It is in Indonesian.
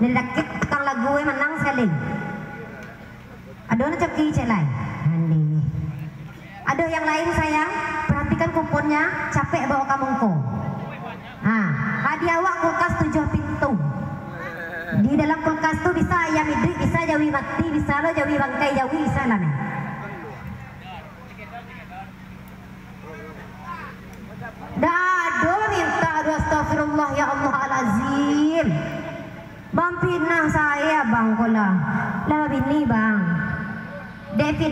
Nilakit kang lagu menang sekali. Ada nak coki cek lain. Ada yang lain sayang, perhatikan kuponnya, capek bawa kamungko. Hadiah awak kulkas 7 pintu. Di dalam kulkas tu bisa ayam hidup, bisa jawi mati, bisa lo jawi bangkai jawi, bisa lah nih. Dado minta, aduh astagfirullah ya Allah al-azim. Bang pinang saya bang kola. Lah bini bang. David